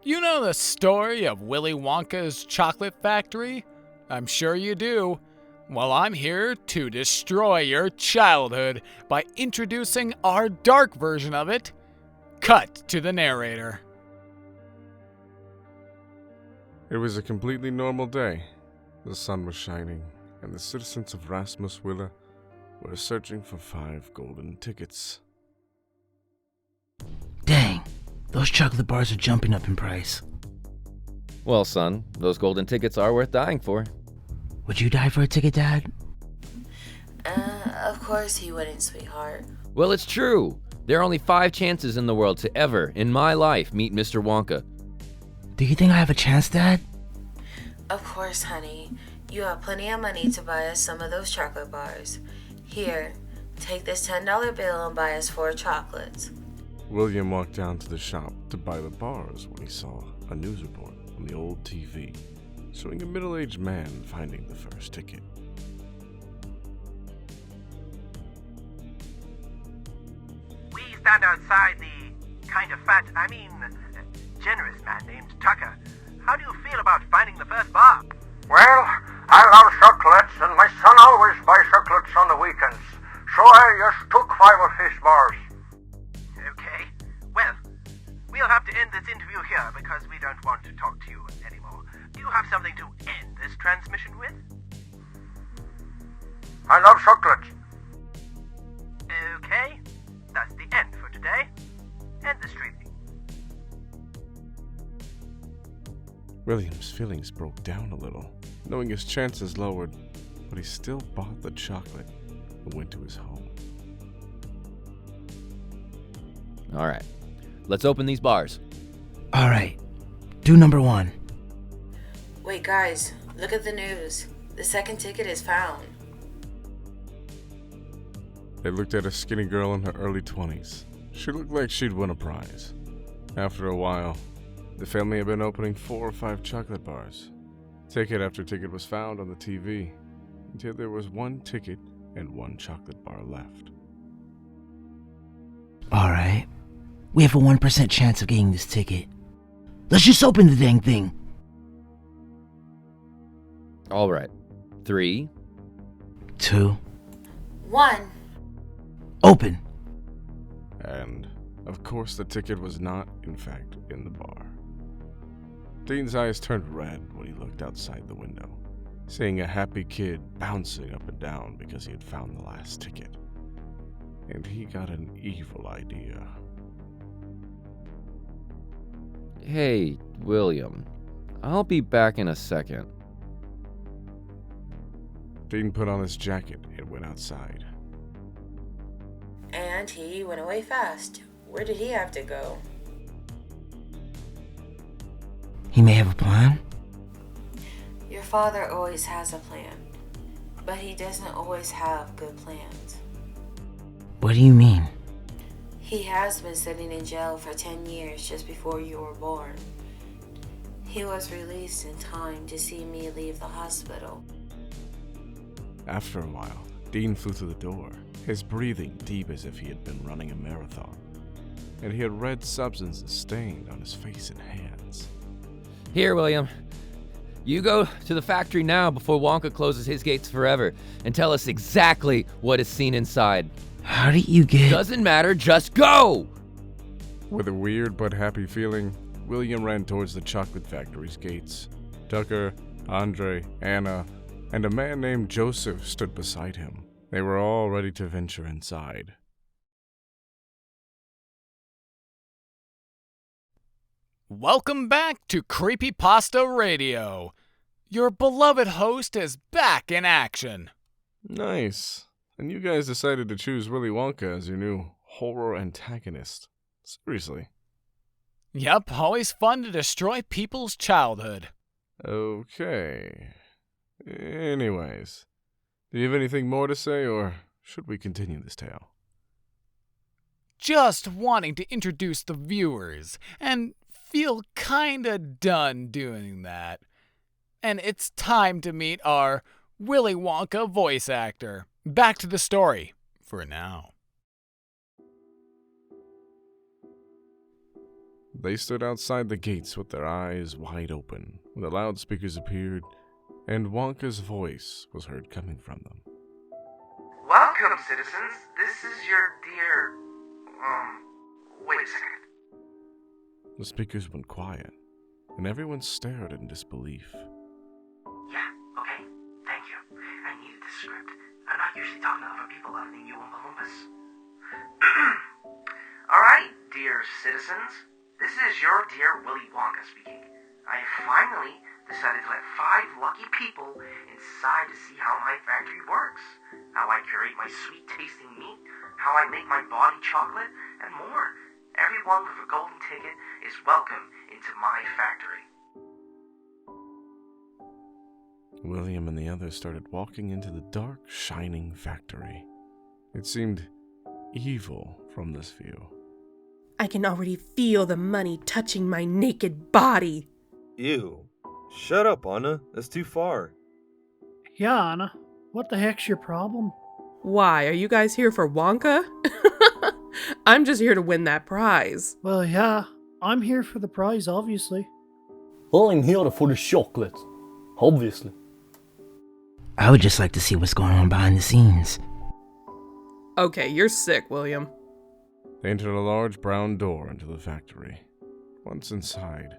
You know the story of Willy Wonka's chocolate factory? I'm sure you do. Well, I'm here to destroy your childhood by introducing our dark version of it. Cut to the narrator. It was a completely normal day. The sun was shining, and the citizens of Rasmus were searching for 5 golden tickets. Dang, those chocolate bars are jumping up in price. Well, son, those golden tickets are worth dying for. Would you die for a ticket, Dad? Of course he wouldn't, sweetheart. Well, it's true. There are only 5 chances in the world to ever, in my life, meet Mr. Wonka. Do you think I have a chance, Dad? Of course, honey. You have plenty of money to buy us some of those chocolate bars. Here, take this $10 bill and buy us 4 chocolates. William walked down to the shop to buy the bars when he saw a news report on the old TV showing a middle-aged man finding the first ticket. We stand outside the generous man named Tucker. How do you feel about finding the first bar? Well, I love chocolates, and my son always buys chocolates on the weekends, so I just took 5 of his bars. Okay. Well, we'll have to end this interview here because we don't want to talk to you anymore. Do you have something to end this transmission with? I love chocolates. Okay. That's the end for today. End the streaming. William's feelings broke down a little, knowing his chances lowered, but he still bought the chocolate and went to his home. All right, let's open these bars. All right, do number 1. Wait, guys, look at the news. The second ticket is found. They looked at a skinny girl in her early 20s. She looked like she'd won a prize. After a while, the family had been opening 4 or 5 chocolate bars. Ticket after ticket was found on the TV, until there was 1 ticket and 1 chocolate bar left. All right, we have a 1% chance of getting this ticket. Let's just open the dang thing. All right, 3, 2, 1. open. And, of course, the ticket was not, in fact, in the bar. Dean's eyes turned red when he looked outside the window, seeing a happy kid bouncing up and down because he had found the last ticket. And he got an evil idea. Hey, William, I'll be back in a second. Dean put on his jacket and went outside. And he went away fast. Where did he have to go? He may have a plan. Your father always has a plan, but he doesn't always have good plans. What do you mean? He has been sitting in jail for 10 years just before you were born. He was released in time to see me leave the hospital. After a while, Dean flew through the door, his breathing deep as if he had been running a marathon, and he had red substances stained on his face and hands. Here, William. You go to the factory now before Wonka closes his gates forever and tell us exactly what is seen inside. How did you get... Doesn't matter, just go! With a weird but happy feeling, William ran towards the chocolate factory's gates. Tucker, André, Anna, and a man named Joseph stood beside him. They were all ready to venture inside. Welcome back to Creepypasta Radio. Your beloved host is back in action. Nice. And you guys decided to choose Willy Wonka as your new horror antagonist. Seriously. Yep, always fun to destroy people's childhood. Okay. Anyways, do you have anything more to say, or should we continue this tale? Just wanting to introduce the viewers, and feel kinda done doing that. And it's time to meet our Willy Wonka voice actor. Back to the story, for now. They stood outside the gates with their eyes wide open when the loudspeakers appeared, and Wonka's voice was heard coming from them. Welcome, citizens. This is your dear... wait a second. The speakers went quiet, and everyone stared in disbelief. Yeah, okay, thank you. I needed this script. I'm not usually talking to other people other than you and Olympus. Alright, dear citizens. This is your dear Willy Wonka speaking. I finally decided to let 5 lucky people inside to see how my factory works, how I curate my sweet-tasting meat, how I make my body chocolate, and more. Everyone with a golden ticket is welcome into my factory. William and the others started walking into the dark, shining factory. It seemed evil from this view. I can already feel the money touching my naked body. Ew. Shut up, Anna. That's too far. Yeah, Anna. What the heck's your problem? Why, are you guys here for Wonka? I'm just here to win that prize. Well, yeah. I'm here for the prize, obviously. I'm here for the chocolate. Obviously. I would just like to see what's going on behind the scenes. Okay, you're sick, William. They entered a large brown door into the factory. Once inside,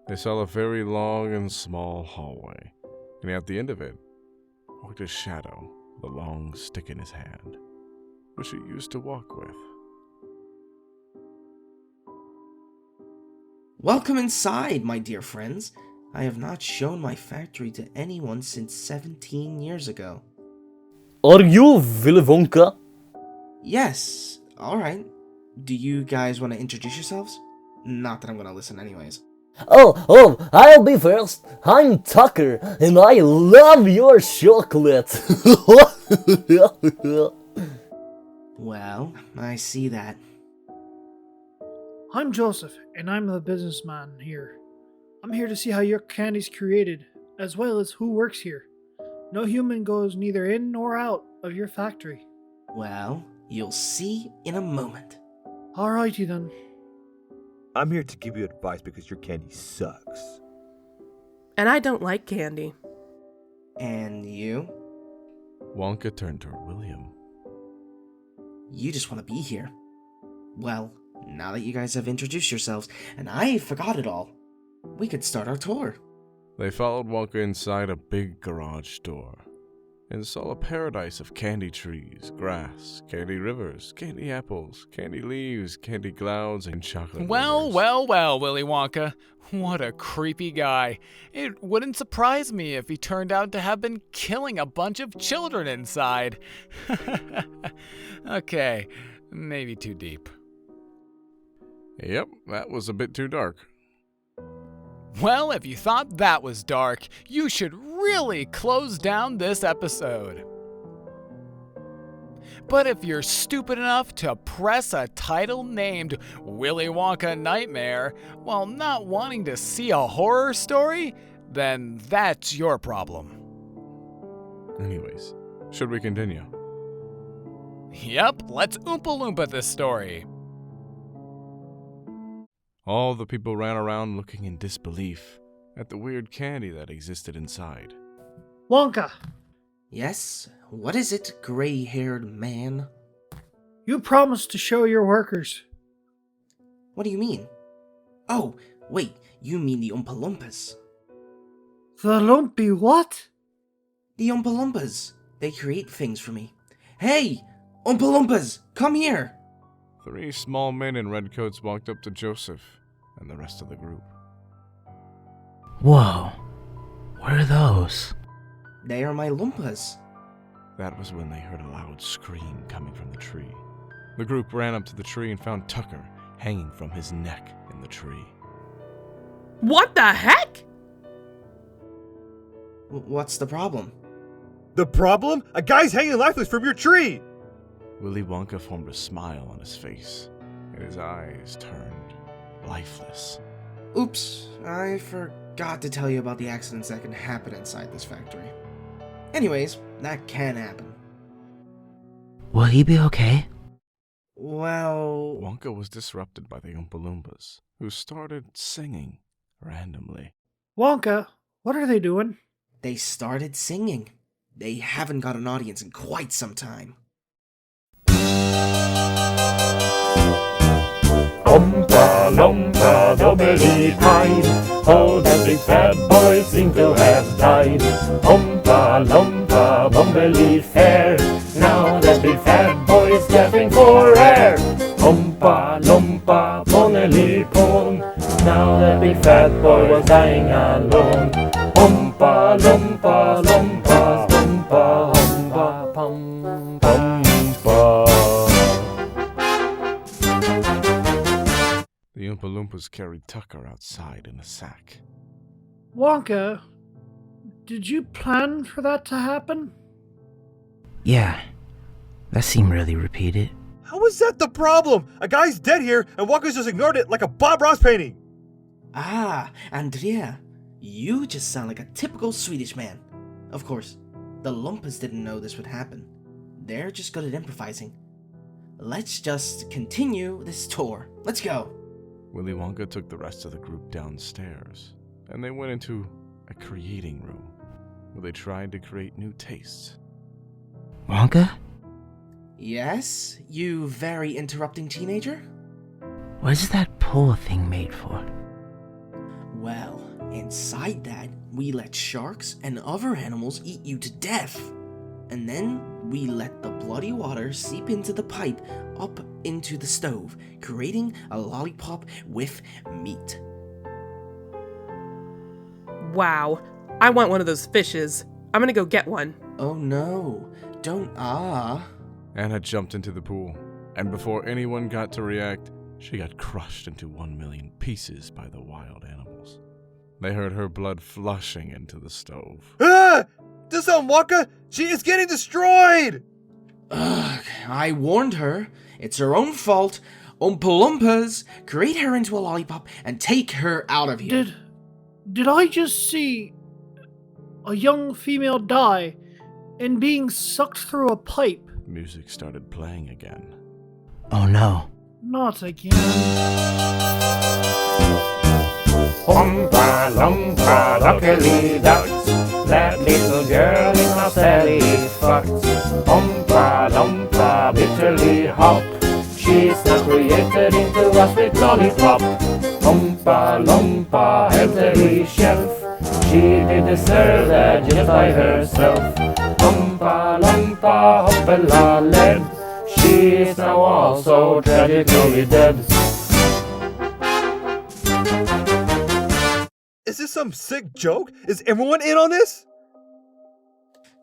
they saw a very long and small hallway, and at the end of it walked a shadow with a long stick in his hand, which he used to walk with. Welcome inside, my dear friends. I have not shown my factory to anyone since 17 years ago. Are you Willy Wonka? Yes, alright. Do you guys want to introduce yourselves? Not that I'm gonna listen anyways. Oh, I'll be first. I'm Tucker, and I love your chocolate. Well, I see that. I'm Joseph, and I'm the businessman here. I'm here to see how your candy's created, as well as who works here. No human goes neither in nor out of your factory. Well, you'll see in a moment. Alrighty then. I'm here to give you advice because your candy sucks. And I don't like candy. And you? Wonka turned toward William. You just want to be here. Well, now that you guys have introduced yourselves, and I forgot it all, we could start our tour. They followed Wonka inside a big garage door and saw a paradise of candy trees, grass, candy rivers, candy apples, candy leaves, candy clouds, and chocolate Well, rivers. well, Willy Wonka. What a creepy guy. It wouldn't surprise me if he turned out to have been killing a bunch of children inside. Okay, maybe too deep. Yep, that was a bit too dark. Well, if you thought that was dark, you should really close down this episode. But if you're stupid enough to press a title named Willy Wonka Nightmare while not wanting to see a horror story, then that's your problem. Anyways, should we continue? Yep, let's Oompa Loompa this story. All the people ran around looking in disbelief at the weird candy that existed inside. Wonka, Yes? What is it, gray-haired man? you promised to show your workers. What do you mean? Oh, wait, you mean the Oompa Loompas. The lumpy what? The Oompa Loompas. They create things for me. Hey! Oompa Loompas, come here! 3 small men in red coats walked up to Joseph and the rest of the group. Whoa. What are those? They are my Loompas. That was when they heard a loud scream coming from the tree. The group ran up to the tree and found Tucker hanging from his neck in the tree. What the heck? What's the problem? The problem? A guy's hanging lifeless from your tree! Willy Wonka formed a smile on his face, and his eyes turned lifeless. Oops, I forgot to tell you about the accidents that can happen inside this factory. Anyways, that can happen. Will he be okay? Well... Wonka was disrupted by the Oompa Loompas, who started singing randomly. Wonka, what are they doing? They started singing. They haven't got an audience in quite some time. Oompa Loompa bubbly tide, all the big fat boys seem to have died. Oompa Loompa bubbly fair, now the big fat boys gasping for air. Oompa Loompa bonely pon, now the big fat boy was dying alone. Oompa Loompa Loompa Oompa Oompa Pum Pumpa. The Oompa Loompas carried Tucker outside in a sack. Wonka, did you plan for that to happen? Yeah, that seemed really repeated. How is that the problem? A guy's dead here, and Wonka's just ignored it like a Bob Ross painting. Ah, Andrea, you just sound like a typical Swedish man. Of course, the Loompas didn't know this would happen. They're just good at improvising. Let's just continue this tour. Let's go. Willy Wonka took the rest of the group downstairs, and they went into a creating room, where they tried to create new tastes. Wonka? Yes, you very interrupting teenager? What is that pole thing made for? Well, inside that, we let sharks and other animals eat you to death. And then we let the bloody water seep into the pipe up into the stove, creating a lollipop with meat. Wow, I want one of those fishes. I'm gonna go get one. Oh no, don't Anna jumped into the pool, and before anyone got to react, she got crushed into 1,000,000 pieces by the wild animals. They heard her blood flushing into the stove. Ah! This on Wonka? She is getting destroyed! Ugh, I warned her. It's her own fault. Oompa Loompas, create her into a lollipop and take her out of here. Did I just see a young female die and being sucked through a pipe? Music started playing again. Oh no. Not again. Oompa Loompa duckily ducks, that little girl is now sadly fucked. Oompa Loompa bitterly hop, she's now created into a sweet lollipop. Oompa Loompa elderly shelf, she did deserve that just by herself. Oompa Loompa hoppela led, she is now also tragically dead. Is this some sick joke? Is everyone in on this?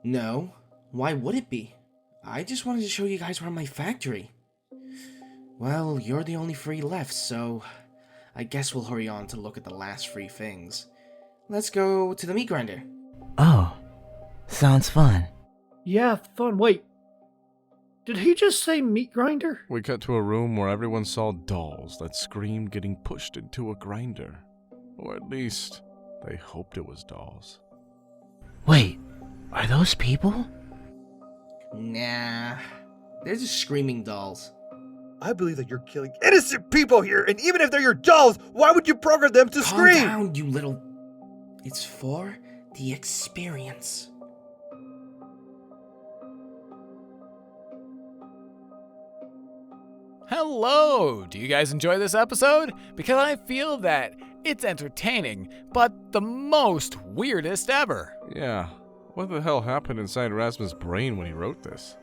No, why would it be? I just wanted to show you guys around my factory. Well, you're the only three left, so I guess we'll hurry on to look at the last three things. Let's go to the meat grinder. Oh, sounds fun. Yeah, fun. Wait, did he just say meat grinder? We cut to a room where everyone saw dolls that screamed getting pushed into a grinder. Or at least, they hoped it was dolls. Wait, are those people? Nah, they're just screaming dolls. I believe that you're killing innocent people here, and even if they're your dolls, why would you program them to scream? Calm down, you little... It's for the experience. Hello! Do you guys enjoy this episode? Because I feel that it's entertaining, but the most weirdest ever. Yeah, what the hell happened inside Rasmus' brain when he wrote this?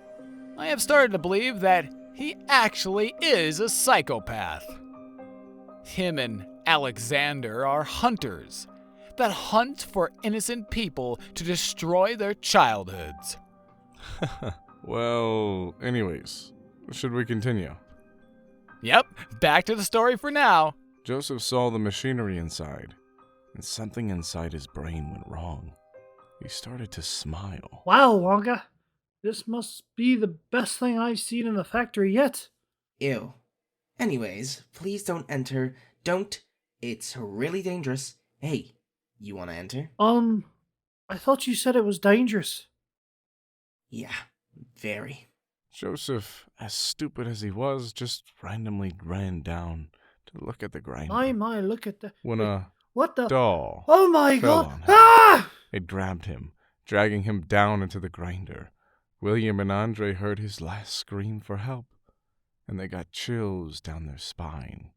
I have started to believe that he actually is a psychopath. Him and Alexander are hunters that hunt for innocent people to destroy their childhoods. Well, anyways, should we continue? Yep, back to the story for now. Joseph saw the machinery inside, and something inside his brain went wrong. He started to smile. Wow, Wonka. This must be the best thing I've seen in the factory yet. Ew. Anyways, please don't enter. Don't. It's really dangerous. Hey, you wanna enter? I thought you said it was dangerous. Yeah, very. Joseph, as stupid as he was, just randomly ran down to look at the grinder. My, look at the... When a What the... doll Oh my fell god! on him. Ah! It grabbed him, dragging him down into the grinder. William and Andre heard his last scream for help, and they got chills down their spine.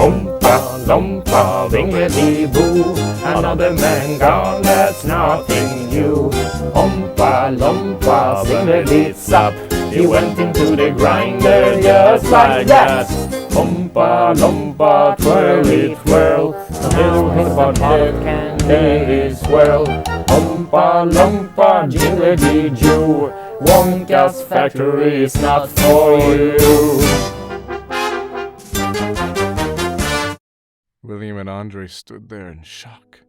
Oompa loompa wingedy boo, another man gone, that's nothing new. Oompa loompa wingedy sup, he went into the grinder just like that. Oompa loompa twirly twirl, little his about head candy swirl. Oompa loompa jiggly joo, Wonka's factory is not for you. William and Andre stood there in shock,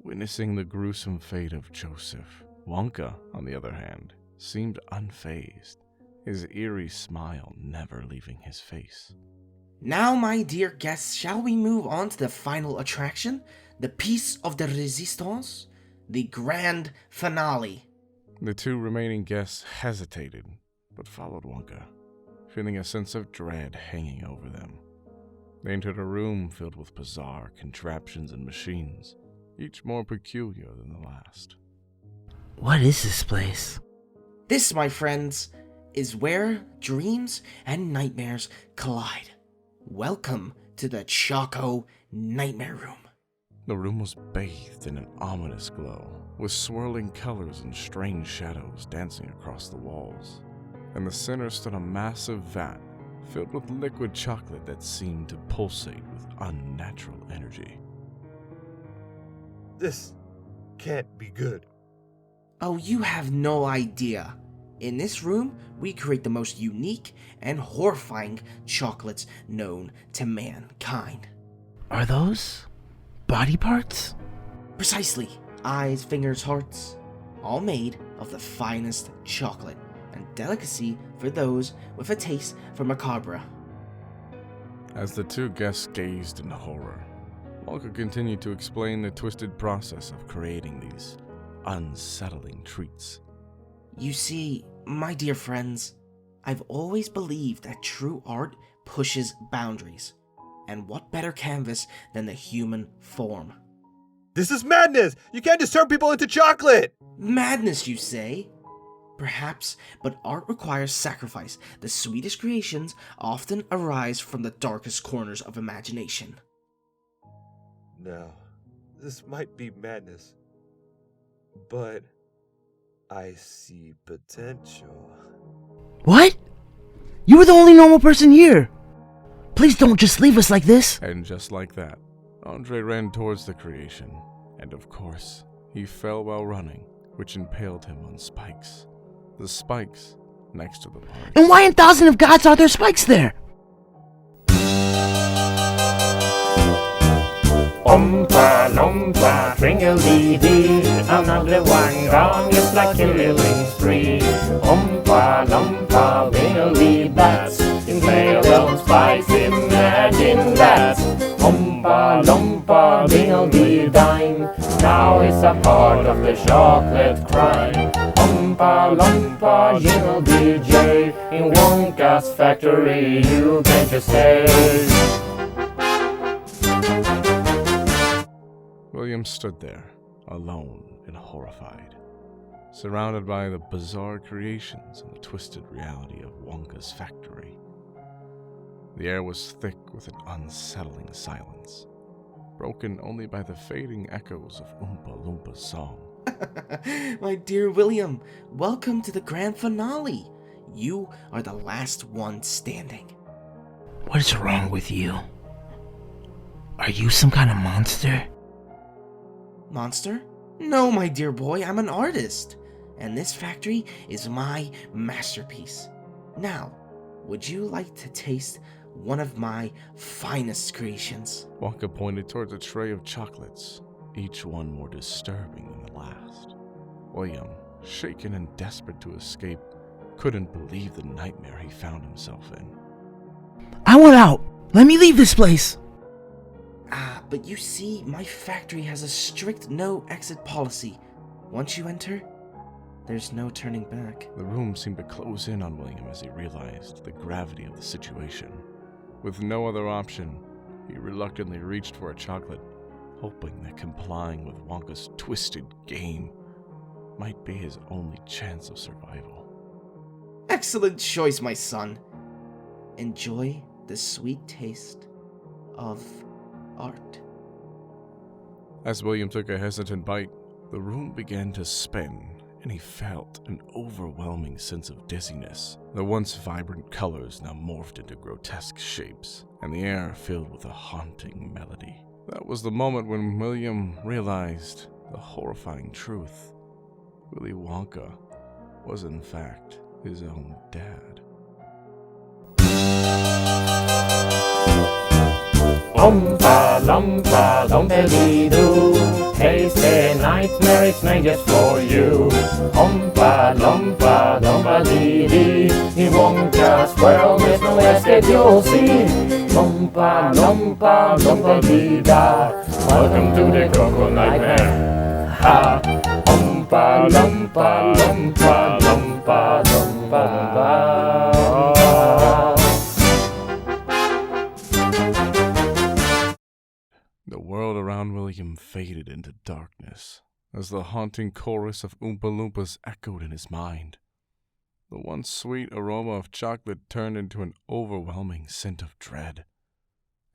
witnessing the gruesome fate of Joseph. Wonka, on the other hand, seemed unfazed, his eerie smile never leaving his face. Now, my dear guests, shall we move on to the final attraction? The piece of the resistance? The grand finale. The two remaining guests hesitated, but followed Wonka, feeling a sense of dread hanging over them. They entered a room filled with bizarre contraptions and machines, each more peculiar than the last. What is this place? This, my friends, is where dreams and nightmares collide. Welcome to the Choco Nightmare Room. The room was bathed in an ominous glow, with swirling colors and strange shadows dancing across the walls. In the center stood a massive vat filled with liquid chocolate that seemed to pulsate with unnatural energy. This can't be good. Oh, you have no idea. In this room, we create the most unique and horrifying chocolates known to mankind. Are those body parts? Precisely. Eyes, fingers, hearts. All made of the finest chocolate, and delicacy for those with a taste for macabre. As the two guests gazed in horror, Wonka continued to explain the twisted process of creating these unsettling treats. You see, my dear friends, I've always believed that true art pushes boundaries. And what better canvas than the human form? This is madness! You can't just turn people into chocolate! Madness, you say? Perhaps, but art requires sacrifice. The sweetest creations often arise from the darkest corners of imagination. No, this might be madness, but I see potential. What? You were the only normal person here. Please don't just leave us like this. And just like that, Andre ran towards the creation, and of course, he fell while running, which impaled him on spikes. The spikes next to the party. And why in thousand of gods are there spikes there? Oompa loompa twinkle-dee-dee, another one gone just like a killing spree. Oompa loompa wingle-dee-bats, impaled on spikes, imagine that. Oompa loompa dingle-dee-dime, now he's a part of the chocolate crime. Oompa loompa jingle-dee-jay, in Wonka's factory you can just stay. William stood there, alone and horrified, surrounded by the bizarre creations and the twisted reality of Wonka's factory. The air was thick with an unsettling silence, broken only by the fading echoes of Oompa Loompa's song. My dear William, welcome to the grand finale. You are the last one standing. What is wrong with you? Are you some kind of monster? Monster? No, my dear boy, I'm an artist. And this factory is my masterpiece. Now, would you like to taste one of my finest creations? Wonka pointed towards a tray of chocolates, each one more disturbing than the last. William, shaken and desperate to escape, couldn't believe the nightmare he found himself in. I want out! Let me leave this place! But you see, my factory has a strict no-exit policy. Once you enter, there's no turning back. The room seemed to close in on William as he realized the gravity of the situation. With no other option, he reluctantly reached for a chocolate, hoping that complying with Wonka's twisted game might be his only chance of survival. Excellent choice, my son. Enjoy the sweet taste of art. As William took a hesitant bite, the room began to spin, and he felt an overwhelming sense of dizziness. The once vibrant colors now morphed into grotesque shapes, and the air filled with a haunting melody. That was the moment when William realized the horrifying truth. Willy Wonka was in fact his own dad. Oompa loompa doompity-doo, tasty nightmare, it's made just for you. Oompa loompa doompity-dee, in Wonka's world there's no escape you'll see. Oompa loompa doompity-da, welcome to the Coco Nightmare. Ha! Oompa loompa loompa loompa loompa. The world around William faded into darkness as the haunting chorus of Oompa Loompas echoed in his mind. The once sweet aroma of chocolate turned into an overwhelming scent of dread,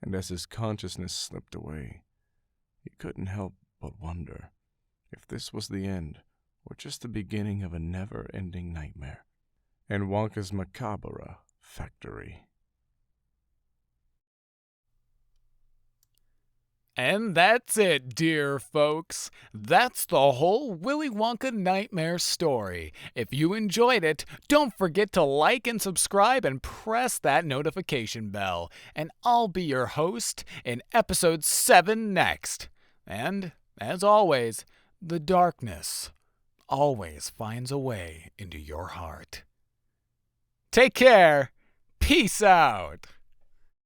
and as his consciousness slipped away, he couldn't help but wonder if this was the end or just the beginning of a never-ending nightmare in Wonka's macabre factory. And that's it, dear folks. That's the whole Willy Wonka nightmare story. If you enjoyed it, don't forget to like and subscribe and press that notification bell. And I'll be your host in episode 7 next. And, as always, the darkness always finds a way into your heart. Take care. Peace out.